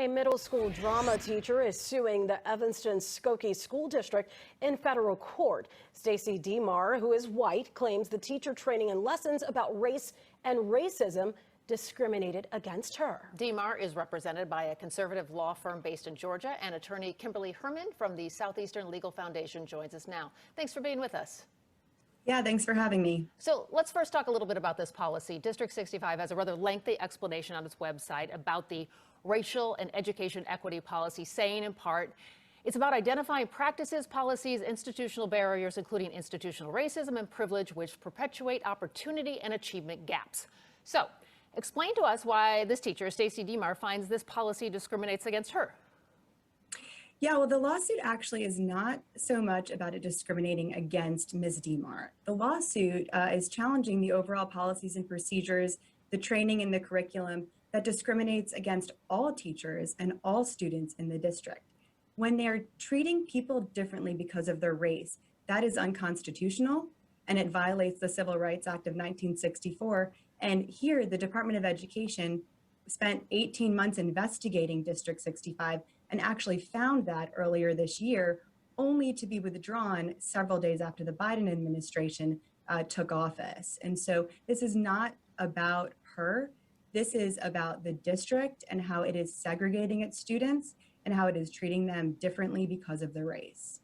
A middle school drama teacher is suing the Evanston Skokie School District in federal court. Stacy Deemar, who is white, claims the teacher training and lessons about race and racism discriminated against her. Deemar is represented by a conservative law firm based in Georgia, and attorney Kimberly Hermann from the Southeastern Legal Foundation joins us now. Thanks for being with us. Yeah, thanks for having me. So let's first talk a little bit about this policy. District 65 has a rather lengthy explanation on its website about the racial and education equity policy, saying in part, it's about identifying practices, policies, institutional barriers, including institutional racism and privilege, which perpetuate opportunity and achievement gaps. So explain to us why this teacher, Stacy Deemar, finds this policy discriminates against her. Yeah, well, the lawsuit actually is not so much about it discriminating against Ms. Deemar. The lawsuit is challenging the overall policies and procedures, the training and the curriculum that discriminates against all teachers and all students in the district. When they're treating people differently because of their race, that is unconstitutional, and it violates the Civil Rights Act of 1964. And here, the Department of Education spent 18 months investigating District 65 and actually found that earlier this year, only to be withdrawn several days after the Biden administration took office. And so this is not about her. This is about the district and how it is segregating its students and how it is treating them differently because of their race.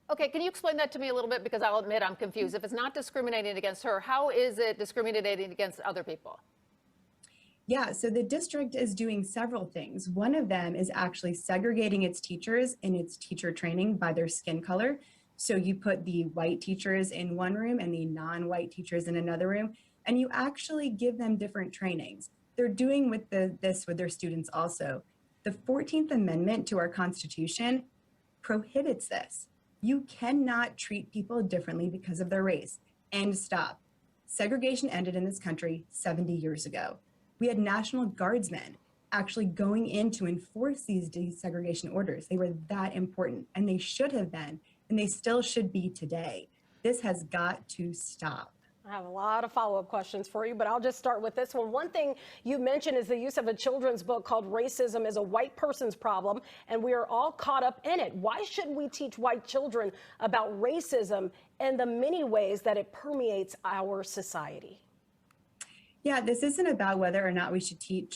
Okay, can you explain that to me a little bit? Because I'll admit I'm confused. If it's not discriminating against her, how is it discriminating against other people? Yeah, so the district is doing several things. One of them is actually segregating its teachers in its teacher training by their skin color. So you put the white teachers in one room and the non-white teachers in another room, and you actually give them different trainings. They're doing this with their students also. The 14th Amendment to our Constitution prohibits this. You cannot treat people differently because of their race. End stop. Segregation ended in this country 70 years ago. We had National Guardsmen actually going in to enforce these desegregation orders. They were that important, and they should have been, and they still should be today. This has got to stop. I have a lot of follow-up questions for you, but I'll just start with this one. One thing you mentioned is the use of a children's book called Racism is a White Person's Problem, and we are all caught up in it. Why shouldn't we teach white children about racism and the many ways that it permeates our society? Yeah, this isn't about whether or not we should teach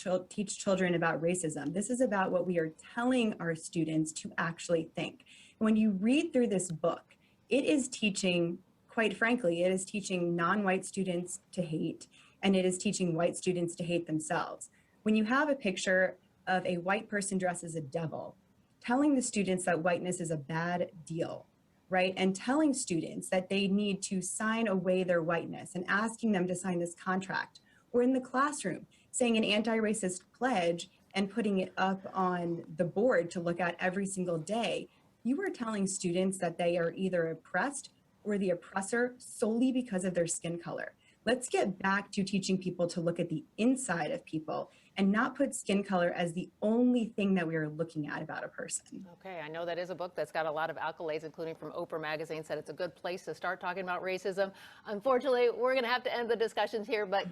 children about racism. This is about what we are telling our students to actually think. When you read through this book, it is teaching, quite frankly, it is teaching non-white students to hate, and it is teaching white students to hate themselves. When you have a picture of a white person dressed as a devil, telling the students that whiteness is a bad deal, right? And telling students that they need to sign away their whiteness and asking them to sign this contract, or in the classroom, saying an anti-racist pledge and putting it up on the board to look at every single day, you are telling students that they are either oppressed or the oppressor solely because of their skin color. Let's get back to teaching people to look at the inside of people and not put skin color as the only thing that we are looking at about a person. Okay, I know that is a book that's got a lot of accolades, including from Oprah magazine, said it's a good place to start talking about racism. Unfortunately, we're going to have to end the discussions here, but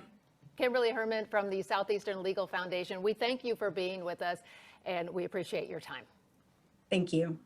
Kimberly Hermann from the Southeastern Legal Foundation, we thank you for being with us, and we appreciate your time. Thank you.